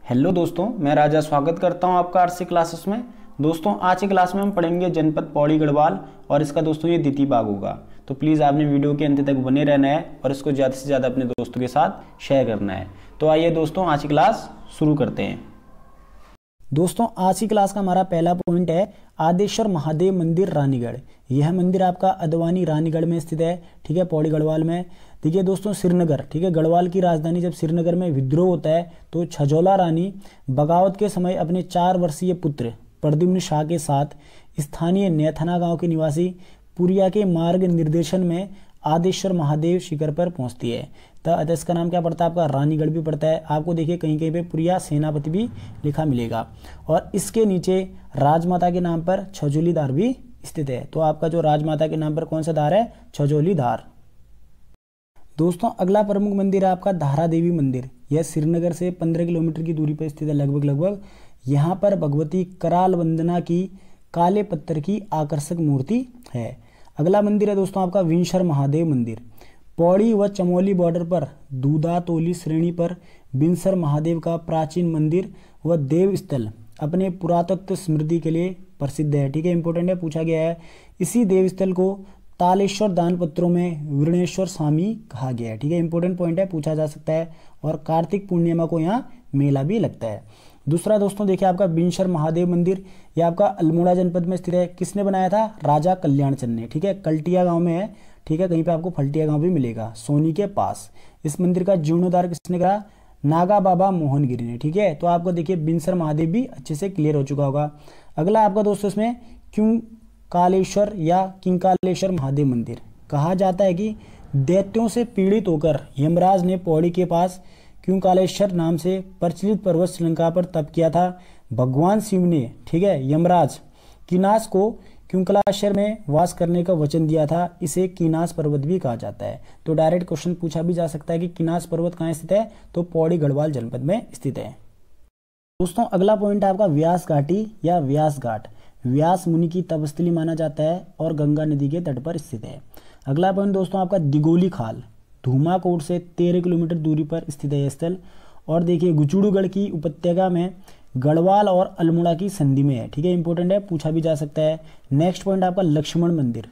Hello दोस्तों, मैं राजा स्वागत करता हूं आपका आरसी क्लासेस में। दोस्तों आज की क्लास में हम पढ़ेंगे जनपद पौड़ी गढ़वाल और इसका दोस्तों ये द्वितीय भाग होगा। तो प्लीज़ आपने वीडियो के अंत तक बने रहना है और इसको ज़्यादा से ज़्यादा अपने दोस्तों के साथ शेयर करना है। तो आइए दोस्तों आज की क्लास शुरू करते हैं। दोस्तों आज की क्लास का हमारा पहला पॉइंट है आदेश्वर महादेव मंदिर रानीगढ़। यह मंदिर आपका अदवानी रानीगढ़ में स्थित है, ठीक है, पौड़ी गढ़वाल में। देखिए दोस्तों श्रीनगर, ठीक है, गढ़वाल की राजधानी जब श्रीनगर में विद्रोह होता है तो छजौला रानी बगावत के समय अपने 4 वर्षीय पुत्र प्रद्युम्न शाह के साथ स्थानीय नैथना गांव के निवासी पुरिया के मार्ग निर्देशन में आदेश्वर महादेव शिखर पर पहुंचती है। तो इसका नाम क्या पड़ता है आपका, रानीगढ़ भी पड़ता है। आपको देखिए कहीं कहीं पे पुरिया सेनापति भी लिखा मिलेगा और इसके नीचे राजमाता के नाम पर छजौली धार भी स्थित है। तो आपका जो राजमाता के नाम पर कौन सा धार है, छजौली धार। दोस्तों अगला प्रमुख मंदिर है आपका धारा देवी मंदिर। यह श्रीनगर से 15 किलोमीटर की दूरी पर स्थित है लगभग। यहाँ पर भगवती कराल वंदना की काले पत्थर की आकर्षक मूर्ति है। अगला मंदिर है दोस्तों आपका विंशर महादेव मंदिर। पौड़ी व चमोली बॉर्डर पर दूधा तोली श्रेणी पर बिनसर महादेव का प्राचीन मंदिर व देव स्थल अपने पुरातत्व स्मृति के लिए प्रसिद्ध है, ठीक है, इंपॉर्टेंट है, पूछा गया है। इसी देव स्थल को तालेश्वर दान पत्रों में वीरणेश्वर स्वामी कहा गया है, ठीक है, इंपॉर्टेंट पॉइंट है, पूछा जा सकता है। और कार्तिक पूर्णिमा को यहाँ मेला भी लगता है। दूसरा दोस्तों देखिए आपका बिनसर महादेव मंदिर, यह आपका अल्मोड़ा जनपद में स्थित है। किसने बनाया था, राजा कल्याणचंद ने, ठीक है, कल्टिया गांव में है, ठीक है, कहीं पे आपको फल्टिया गांव भी मिलेगा सोनी के पास। इस मंदिर का जीर्णोद्धार किसने करा, नागा बाबा मोहनगिरी ने, ठीक है। तो आपको देखिए बिनसर महादेव भी अच्छे से क्लियर हो चुका होगा। अगला आपका दोस्तों इसमें क्यों कालेश्वर या किंकालेश्वर महादेव मंदिर। कहा जाता है कि दैत्यों से पीड़ित होकर यमराज ने पौड़ी के पास क्योंकालेश्वर नाम से प्रचलित पर्वत श्रृंखला पर तप किया था। भगवान शिव ने, ठीक है, यमराज किनास को क्योंकलाश्वर में वास करने का वचन दिया था। इसे किनास पर्वत भी कहा जाता है। तो डायरेक्ट क्वेश्चन पूछा भी जा सकता है कि किनास पर्वत कहाँ स्थित है, तो पौड़ी गढ़वाल जनपद में स्थित है। दोस्तों अगला पॉइंट है आपका व्यास घाटी या व्यास घाट। व्यास मुनि की तपस्थली माना जाता है और गंगा नदी के तट पर स्थित है। अगला पॉइंट दोस्तों आपका दिगोली खाल, धूमाकोट से 13 किलोमीटर दूरी पर स्थित है यह स्थल। और देखिए गुचुड़ूगढ़ की उपत्यका में गढ़वाल और अल्मोड़ा की संधि में है, ठीक है, इंपॉर्टेंट है, पूछा भी जा सकता है। नेक्स्ट पॉइंट आपका लक्ष्मण मंदिर,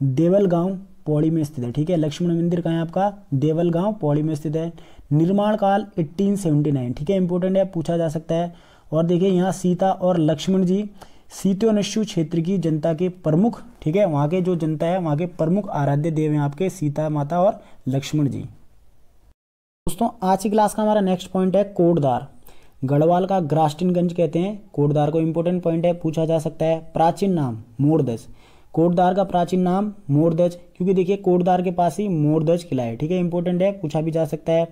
देवलगांव पौड़ी में स्थित है, ठीक है, लक्ष्मण मंदिर कहाँ है आपका, देवलगांव पौड़ी में स्थित है। निर्माण काल 1879, ठीक है, इंपॉर्टेंट है, पूछा जा सकता है। और देखिए यहाँ सीता और लक्ष्मण जी सीतोनश्यु क्षेत्र की जनता के प्रमुख, ठीक है, वहाँ के जो जनता है वहाँ के प्रमुख आराध्य देव हैं आपके सीता माता और लक्ष्मण जी। दोस्तों आज की क्लास का हमारा नेक्स्ट पॉइंट है कोटद्वार। गढ़वाल का ग्रास्टिनगंज कहते हैं कोटद्वार को, इंपॉर्टेंट पॉइंट है, पूछा जा सकता है। प्राचीन नाम मोरदज, कोटद्वार का प्राचीन नाम मोरदज, क्योंकि देखिए कोटद्वार के पास ही मोरदज किला है, ठीक है, इंपॉर्टेंट है, पूछा भी जा सकता है।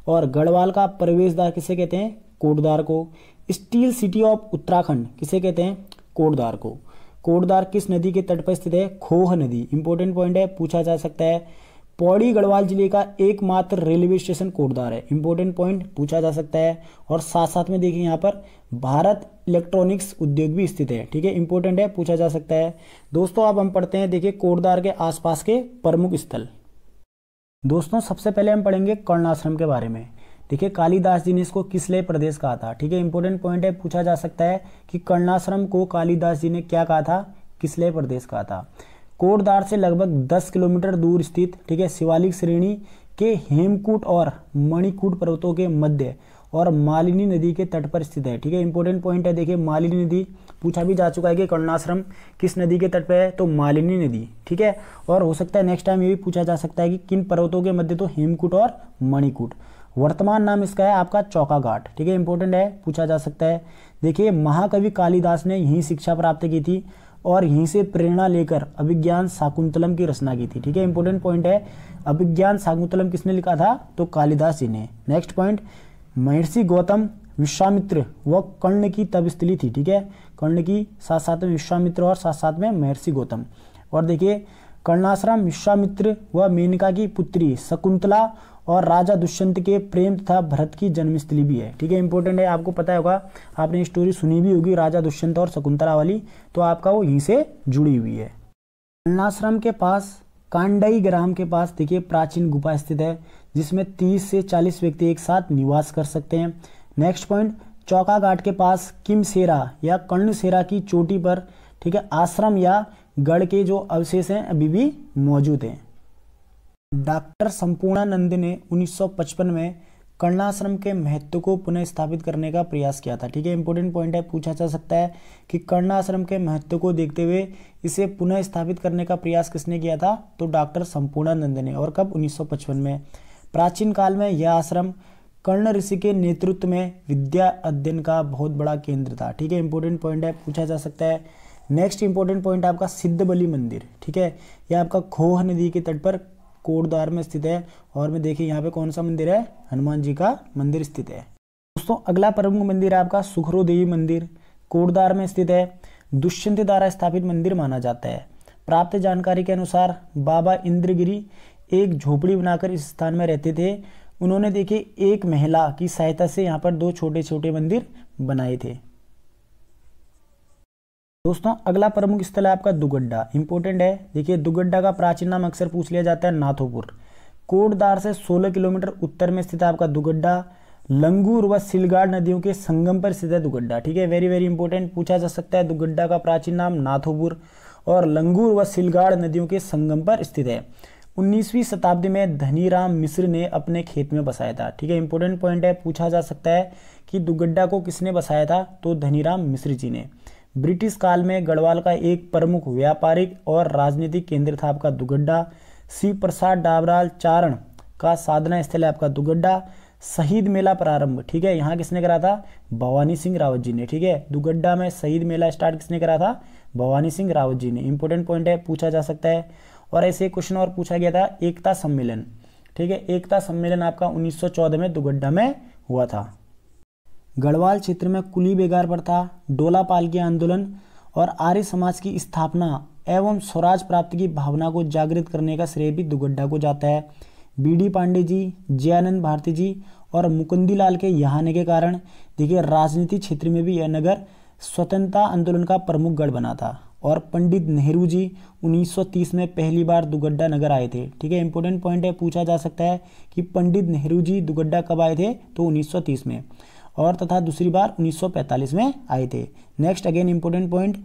और गढ़वाल का प्रवेश द्वार किसे कहते हैं, कोटद्वार को। स्टील सिटी ऑफ उत्तराखंड किसे कहते हैं, कोटद्वार को। कोटद्वार किस नदी के तट पर स्थित है, खोह नदी, इंपॉर्टेंट पॉइंट है, पूछा जा सकता है। पौड़ी गढ़वाल जिले का एकमात्र रेलवे स्टेशन कोटद्वार है, इंपॉर्टेंट पॉइंट, पूछा जा सकता है। और साथ साथ में देखिए यहाँ पर भारत इलेक्ट्रॉनिक्स उद्योग भी स्थित है, ठीक है, इंपॉर्टेंट है, पूछा जा सकता है। दोस्तों अब हम पढ़ते हैं देखिए कोटद्वार के आसपास के प्रमुख स्थल। दोस्तों सबसे पहले हम पढ़ेंगे कर्णाश्रम के बारे में। देखिए कालिदास जी ने इसको किसलय प्रदेश कहा था, ठीक है, इंपॉर्टेंट पॉइंट है, पूछा जा सकता है कि कर्णाश्रम को कालिदास जी ने क्या कहा था, किसलय प्रदेश कहा था। कोटद्वार से लगभग 10 किलोमीटर दूर स्थित, ठीक है, शिवालिक श्रेणी के हेमकूट और मणिकूट पर्वतों के मध्य और मालिनी नदी के तट पर स्थित है, ठीक है, इंपॉर्टेंट पॉइंट है। देखिए मालिनी नदी पूछा भी जा चुका है कि कर्णाश्रम किस नदी के तट पर है, तो मालिनी नदी, ठीक है। और हो सकता है नेक्स्ट टाइम ये भी पूछा जा सकता है कि किन पर्वतों के मध्य, तो हेमकूट और मणिकूट। वर्तमान नाम इसका है आपका चौका घाट, ठीक है, इंपॉर्टेंट है, पूछा जा सकता है। देखिए महाकवि कालिदास ने यहीं शिक्षा प्राप्त की थी और यहीं से प्रेरणा लेकर अभिज्ञान शाकुंतलम की रचना की थी, ठीक है, इंपॉर्टेंट पॉइंट है। अभिज्ञान शाकुंतलम किसने लिखा था, तो कालिदास जी ने। नेक्स्ट पॉइंट महर्षि गौतम विश्वामित्र व कर्ण की तपस्थली थी, ठीक है, कर्ण की साथ साथ में विश्वामित्र और साथ साथ में महर्षि गौतम। और देखिए कर्णाश्रम विश्वामित्र व मेनका की पुत्री शकुंतला और राजा दुष्यंत के प्रेम तथा भरत की जन्मस्थली भी है, ठीक है, इंपॉर्टेंट है, आपको पता होगा, आपने स्टोरी सुनी भी होगी राजा दुष्यंत और शकुंतला वाली, तो आपका वो यहीं से जुड़ी हुई है। कर्णाश्रम के पास कांडई ग्राम के पास देखिए प्राचीन गुफा स्थित है जिसमें 30 से 40 व्यक्ति एक साथ निवास कर सकते हैं। नेक्स्ट पॉइंट, चौका घाट के पास किमसेरा या कर्णसेरा की चोटी पर, ठीक है, आश्रम या गढ़ के जो अवशेष हैं अभी भी मौजूद हैं। डॉक्टर संपूर्णानंद ने 1955 में कर्णाश्रम के महत्व को पुनः स्थापित करने का प्रयास किया था। ठीक है, इंपॉर्टेंट पॉइंट है, पूछा जा सकता है कि कर्णाश्रम के महत्व को देखते हुए इसे पुनः स्थापित करने का प्रयास किसने किया था, तो डॉक्टर संपूर्णानंद ने। और कब, 1955 में। प्राचीन काल में यह आश्रम कर्ण ऋषि के नेतृत्व में विद्या अध्ययन का बहुत बड़ा केंद्र था। ठीक है, इंपॉर्टेंट पॉइंट है, पूछा जा सकता है। नेक्स्ट इंपॉर्टेंट पॉइंट है आपका सिद्धबली मंदिर। ठीक है, यह आपका खोह नदी के तट पर कोटद्वार में स्थित है। और में देखिए यहाँ पे कौन सा मंदिर है, हनुमान जी का मंदिर स्थित है। दोस्तों अगला प्रमुख मंदिर है आपका सुखरो देवी मंदिर, कोटद्वार में स्थित है। दुष्यंत द्वारा स्थापित मंदिर माना जाता है। प्राप्त जानकारी के अनुसार बाबा इंद्रगिरी एक झोपड़ी बनाकर इस स्थान में रहते थे। उन्होंने देखिए एक महिला की सहायता से यहाँ पर 2 छोटे छोटे मंदिर बनाए थे। दोस्तों अगला प्रमुख स्थल है आपका दुगड्डा, इंपॉर्टेंट है। देखिए दुगड्डा का प्राचीन नाम अक्सर पूछ लिया जाता है, नाथोपुर। कोटद्वार से 16 किलोमीटर उत्तर में स्थित है आपका दुगड्डा। लंगूर व सिलगाड़ नदियों के संगम पर स्थित है दुगड्डा। ठीक है, वेरी वेरी इंपॉर्टेंट, पूछा जा सकता है। दुगड्डा का प्राचीन नाम नाथोपुर और लंगूर व सिलगाड़ नदियों के संगम पर स्थित है। 19वीं शताब्दी में धनीराम मिश्र ने अपने खेत में बसाया था। ठीक है, इंपॉर्टेंट पॉइंट है, पूछा जा सकता है कि दुगड्डा को किसने बसाया था, तो धनीराम मिश्र जी ने। ब्रिटिश काल में गढ़वाल का एक प्रमुख व्यापारिक और राजनीतिक केंद्र था आपका दुगड्डा। शिव प्रसाद डाबराल चारण का साधना स्थल है आपका दुगड्डा। शहीद मेला प्रारंभ, ठीक है, यहाँ किसने करा था, भवानी सिंह रावत जी ने। ठीक है, दुगड्डा में शहीद मेला स्टार्ट किसने करा था, भवानी सिंह रावत जी ने। इंपॉर्टेंट पॉइंट है, पूछा जा सकता है। और ऐसे क्वेश्चन और पूछा गया था, एकता सम्मेलन। ठीक है, एकता सम्मेलन आपका 1914 में दुगड्डा में हुआ था। गढ़वाल क्षेत्र में कुली बेगार प्रथा, डोला पालकी आंदोलन और आर्य समाज की स्थापना एवं स्वराज प्राप्ति की भावना को जागृत करने का श्रेय भी दुगड्डा को जाता है। बीडी पांडे जी, जयानंद भारती जी और मुकुंदी लाल के यहाँ आने के कारण देखिए राजनीति क्षेत्र में भी यह नगर स्वतंत्रता आंदोलन का प्रमुख गढ़ बना था। और पंडित नेहरू जी 1930 में पहली बार दुगड्डा नगर आए थे। ठीक है, इंपॉर्टेंट पॉइंट है, पूछा जा सकता है कि पंडित नेहरू जी दुगड्डा कब आए थे, तो 1930 में। और तथा दूसरी बार 1945 में आए थे। Next again important point,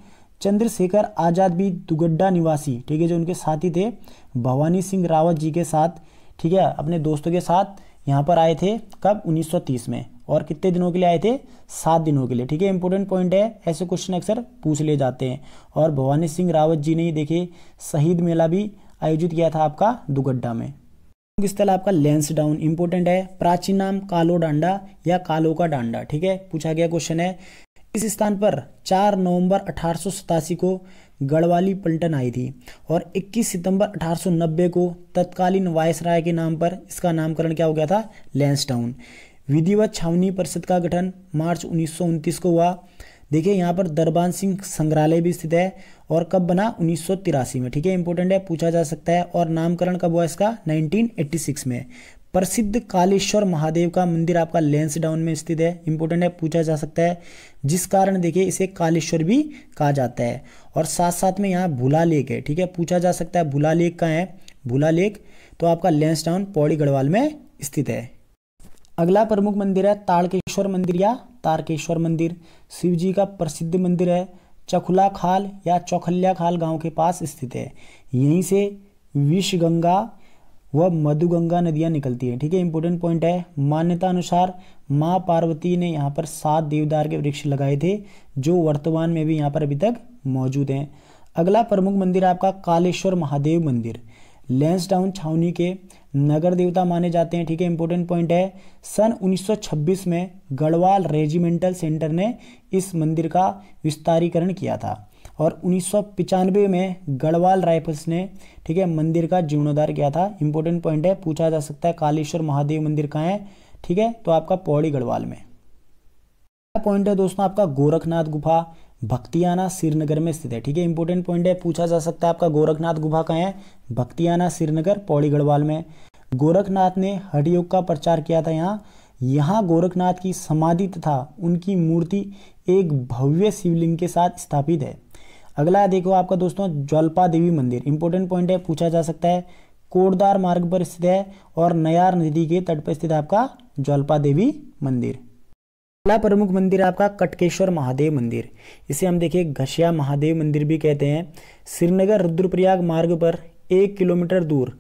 Chandrashekhar Azad भी दुगड्डा निवासी, ठीक है, जो उनके साथी थे भवानी सिंह रावत जी के साथ, ठीक है, अपने दोस्तों के साथ यहाँ पर आए थे। कब, 1930 में। और कितने दिनों के लिए आए थे, 7 दिनों के लिए। ठीक है, इंपॉर्टेंट पॉइंट है, ऐसे क्वेश्चन अक्सर पूछ लिए जाते हैं। और भवानी सिंह रावत जी ने देखिए शहीद मेला भी आयोजित किया था आपका दुगड्डा में। स्थल आपका लैंसडाउन, इंपॉर्टेंट है। प्राचीन नाम कालो डांडा या कालो का डांडा। ठीक है, पूछा गया क्वेश्चन है। इस स्थान पर 4 नवंबर 1887 को गढ़वाली पलटन आई थी और 21 सितंबर 1890 को तत्कालीन वायसराय के नाम पर इसका नामकरण क्या हो गया था, लैंसडाउन। विधिवत छावनी परिषद का गठन मार्च 1929 को हुआ। देखिए यहाँ पर दरबान सिंह संग्रहालय भी स्थित है। और कब बना, 1983 में। ठीक है, इंपॉर्टेंट है, पूछा जा सकता है। और नामकरण कब हुआ इसका, 1986 में। प्रसिद्ध कालेश्वर महादेव का मंदिर आपका लैंसडाउन में स्थित है। इंपॉर्टेंट है, पूछा जा सकता है, जिस कारण देखिए इसे कालेश्वर भी कहा जाता है। और साथ साथ में यहाँ भूला लेक है। ठीक है, पूछा जा सकता है भूला लेक कहाँ है, भूला लेक तो आपका लैंसडाउन पौड़ी गढ़वाल में स्थित है। अगला प्रमुख मंदिर है ताड़केश्वर मंदिर या तारकेश्वर मंदिर। शिव जी का प्रसिद्ध मंदिर है। चखुला खाल या चौखल्या खाल गांव के पास स्थित है। यहीं से विषगंगा व मधुगंगा नदियां निकलती हैं। ठीक है, इंपॉर्टेंट पॉइंट है। मान्यता अनुसार माँ पार्वती ने यहाँ पर 7 देवदार के वृक्ष लगाए थे, जो वर्तमान में भी यहाँ पर अभी तक मौजूद हैं। अगला प्रमुख मंदिर आपका कालेश्वर महादेव मंदिर। लैंसडाउन छावनी के नगर देवता माने जाते हैं। ठीक है, इंपॉर्टेंट पॉइंट है। सन 1926 में गढ़वाल रेजिमेंटल सेंटर ने इस मंदिर का विस्तारीकरण किया था। और 1995 में गढ़वाल राइफल्स ने, ठीक है, मंदिर का जीर्णोद्धार किया था। इंपॉर्टेंट पॉइंट है, पूछा जा सकता है कालेश्वर महादेव मंदिर कहाँ है। ठीक है, तो आपका पौड़ी गढ़वाल में। पॉइंट है दोस्तों आपका गोरखनाथ गुफा, भक्तियाना श्रीनगर में स्थित है। ठीक है, इंपॉर्टेंट पॉइंट है, पूछा जा सकता है आपका गोरखनाथ गुफा कहाँ है, भक्तियाना श्रीनगर पौड़ी गढ़वाल में। गोरखनाथ ने हठ योग का प्रचार किया था यहाँ गोरखनाथ की समाधि तथा उनकी मूर्ति एक भव्य शिवलिंग के साथ स्थापित है। अगला देखो आपका दोस्तों ज्वाल्पा देवी मंदिर। इंपॉर्टेंट पॉइंट है, पूछा जा सकता है, कोटद्वार मार्ग पर स्थित है और नयार नदी के तट पर स्थित है आपका ज्वाल्पा देवी मंदिर। अगला प्रमुख मंदिर आपका कटकेश्वर महादेव मंदिर, इसे हम देखिए घसिया महादेव मंदिर भी कहते हैं। श्रीनगर रुद्रप्रयाग मार्ग पर 1 किलोमीटर दूर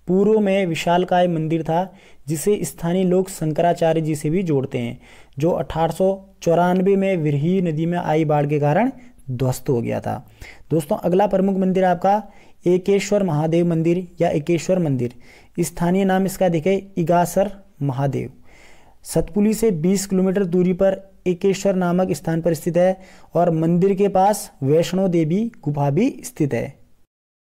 पूर्व में विशालकाय मंदिर था, जिसे स्थानीय लोग शंकराचार्य जी से भी जोड़ते हैं, जो 1894 में विरही नदी में आई बाढ़ के कारण ध्वस्त हो गया था। दोस्तों अगला प्रमुख मंदिर आपका एकेश्वर महादेव मंदिर या एकेश्वर मंदिर, स्थानीय नाम इसका देखें इगासर महादेव। सतपुली से 20 किलोमीटर दूरी पर एकेश्वर नामक स्थान पर स्थित है और मंदिर के पास वैष्णो देवी गुफा भी स्थित है।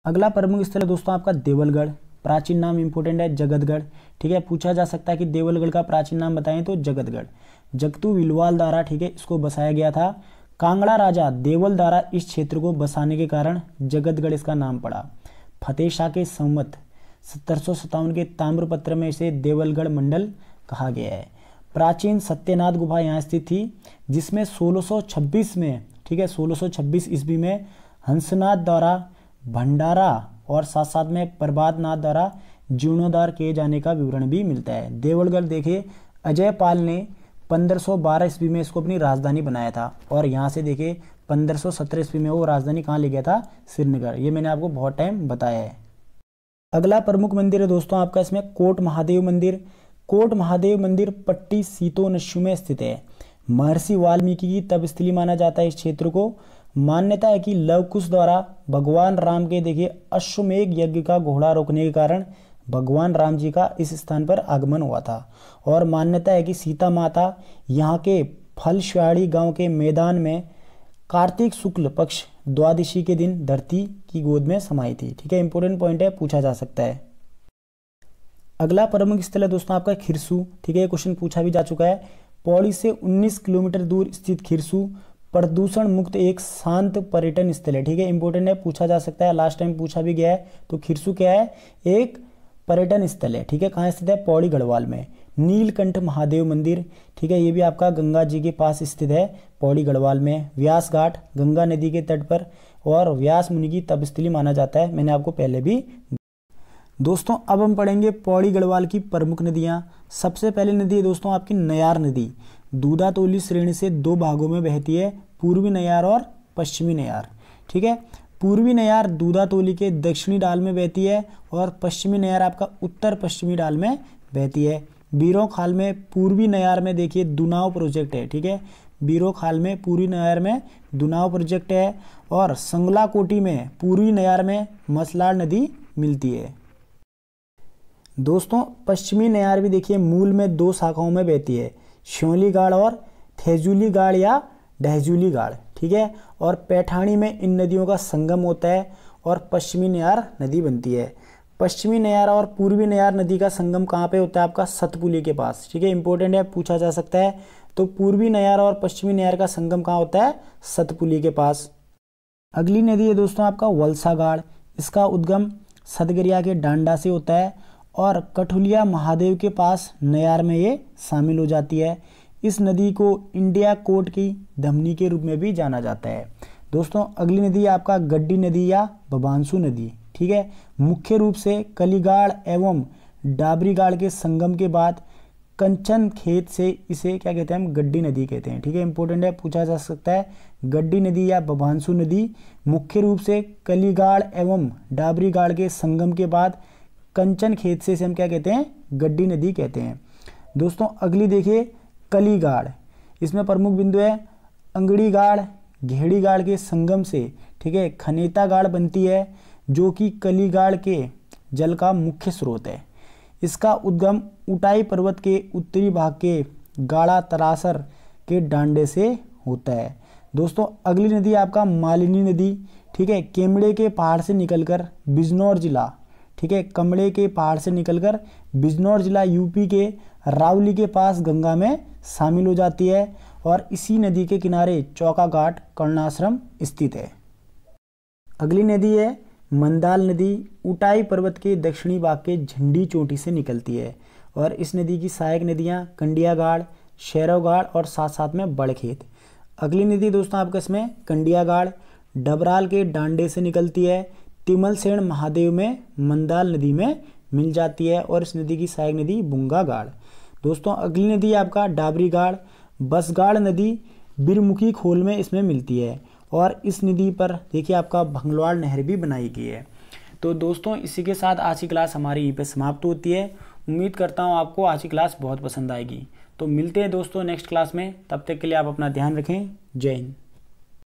अगला प्रमुख स्थल है दोस्तों आपका देवलगढ़, प्राचीन नाम इंपोर्टेंट है जगतगढ़। ठीक है, पूछा जा सकता है कि देवलगढ़ का प्राचीन नाम बताएं तो जगतगढ़। जगतू विलवाल द्वारा ठीक है इसको बसाया गया था। कांगड़ा राजा देवल द्वारा इस क्षेत्र को बसाने के कारण जगतगढ़ इसका नाम पड़ा। फतेह शाह के संवत 1757 के ताम्रपत्र में इसे देवलगढ़ मंडल कहा गया है। प्राचीन सत्यनाथ गुफा यहाँ स्थित थी, जिसमें 1626 में ठीक है 1626 ईस्वी में हंसनाथ द्वारा भंडारा और साथ साथ में प्रभातनाथ द्वारा जीर्णोद्धार किए जाने का विवरण भी मिलता है। देवलगढ़ देखिए अजय पाल ने 1512 ईस्वी में इसको अपनी राजधानी बनाया था और यहाँ से देखिए 1517 ईस्वी में वो राजधानी कहाँ ले गया था, श्रीनगर। ये मैंने आपको बहुत टाइम बताया है। अगला प्रमुख मंदिर है दोस्तों आपका इसमें कोट महादेव मंदिर। कोट महादेव मंदिर पट्टी सीतोनस्यु में स्थित है। महर्षि वाल्मीकि की तपस्थली माना जाता है इस क्षेत्र को। मान्यता है कि लव कुश द्वारा भगवान राम के देखिए अश्वमेघ यज्ञ का घोड़ा रोकने के कारण भगवान राम जी का इस स्थान पर आगमन हुआ था। और मान्यता है कि सीता माता यहाँ के फलश्याड़ी गांव के मैदान में कार्तिक शुक्ल पक्ष द्वादशी के दिन धरती की गोद में समाई थी। ठीक है, इंपोर्टेंट पॉइंट है, पूछा जा सकता है। अगला प्रमुख स्थल है दोस्तों आपका खिरसू। ठीक है, क्वेश्चन पूछा भी जा चुका है। पौड़ी से 19 किलोमीटर दूर स्थित खिरसू प्रदूषण मुक्त एक शांत पर्यटन स्थल है। ठीक है, इंपोर्टेंट है, पूछा जा सकता है, लास्ट टाइम पूछा भी गया है। तो खिरसू क्या है, एक पर्यटन स्थल है। ठीक है, कहाँ स्थित है, पौड़ी गढ़वाल में। नीलकंठ महादेव मंदिर, ठीक है, ये भी आपका गंगा जी के पास स्थित है, पौड़ी गढ़वाल में। व्यास घाट गंगा नदी के तट पर और व्यास मुनि की तपस्थली माना जाता है, मैंने आपको पहले भी। दोस्तों अब हम पढ़ेंगे पौड़ी गढ़वाल की प्रमुख नदियाँ। सबसे पहली नदी है दोस्तों आपकी नयार नदी। दूधातोली श्रेणी से 2 भागों में बहती है, पूर्वी नयार और पश्चिमी नयार। ठीक है, पूर्वी नयार दूधातोली के दक्षिणी डाल में बहती है और पश्चिमी नयार आपका उत्तर पश्चिमी डाल में बहती है। बीरों खाल में पूर्वी नयार में देखिए दुनाव प्रोजेक्ट है। ठीक है, बीरों खाल में पूर्वी नयार में दुनाव प्रोजेक्ट है और संगला कोटी में पूर्वी नयार में मसलाड़ नदी मिलती है। दोस्तों पश्चिमी नयार भी देखिए मूल में 2 शाखाओं में बहती है, श्योली गाड़ और थेजुली गाड़ या डहजुली गाड़। ठीक है, और पैठानी में इन नदियों का संगम होता है और पश्चिमी नयार नदी बनती है। पश्चिमी नयार और पूर्वी नयार नदी का संगम कहाँ पे होता है, आपका सतपुली के पास। ठीक है, इंपॉर्टेंट है, पूछा जा सकता है। तो पूर्वी नयार और पश्चिमी नयार का संगम कहाँ होता है, सतपुली के पास। अगली नदी है दोस्तों आपका वलसा गाड़। इसका उद्गम सतगरिया के डांडा से होता है और कठुलिया महादेव के पास नयार में ये शामिल हो जाती है। इस नदी को इंडिया कोट की धमनी के रूप में भी जाना जाता है। दोस्तों अगली नदी आपका गड्डी नदी या बबांसु नदी। ठीक है, मुख्य रूप से कलीगाड़ एवं डाबरीगाड़ के संगम के बाद कंचन खेत से इसे क्या कहते हैं, हम गड्डी नदी कहते हैं। ठीक है, इंपॉर्टेंट है, पूछा जा सकता है। गड्डी नदी या बबांसु नदी मुख्य रूप से कलीगाड़ एवं डाबरीगाड़ के संगम के बाद कंचन खेत से इसे हम क्या कहते हैं, गड्डी नदी कहते हैं। दोस्तों अगली देखिए कलीगाड़। इसमें प्रमुख बिंदु है अंगड़ी गाड़ घेड़ी गाड़ के संगम से। ठीक है, खनेता गाड़ बनती है जो कि कलीगाड़ के जल का मुख्य स्रोत है। इसका उद्गम उटाई पर्वत के उत्तरी भाग के गाड़ा तरासर के डांडे से होता है। दोस्तों अगली नदी आपका मालिनी नदी। ठीक है, केमड़े के पहाड़ से निकलकर बिजनौर जिला, ठीक है, कमड़े के पहाड़ से निकलकर बिजनौर जिला यूपी के रावली के पास गंगा में शामिल हो जाती है और इसी नदी के किनारे चौका घाट कर्णाश्रम स्थित है। अगली नदी है मंदाल नदी। उटाई पर्वत के दक्षिणी भाग के झंडी चोटी से निकलती है और इस नदी की सहायक नदियां कंडिया गाड़, शेरव गाड़ और साथ साथ में बड़खेत। अगली नदी दोस्तों आपका इसमें कंडिया गाड़ डबराल के डांडे से निकलती है, तिमलसेन महादेव में मंदाल नदी में मिल जाती है और इस नदी की सहायक नदी बुंगा गाड़। दोस्तों अगली नदी आपका डाबरी गाड़ बसगाड़ नदी बिरमुखी खोल में इसमें मिलती है और इस नदी पर देखिए आपका भंगलवाड़ नहर भी बनाई गई है। तो दोस्तों इसी के साथ आज की क्लास हमारी यहीं पे समाप्त होती है। उम्मीद करता हूँ आपको आज की क्लास बहुत पसंद आएगी। तो मिलते हैं दोस्तों नेक्स्ट क्लास में, तब तक के लिए आप अपना ध्यान रखें। जय हिंद।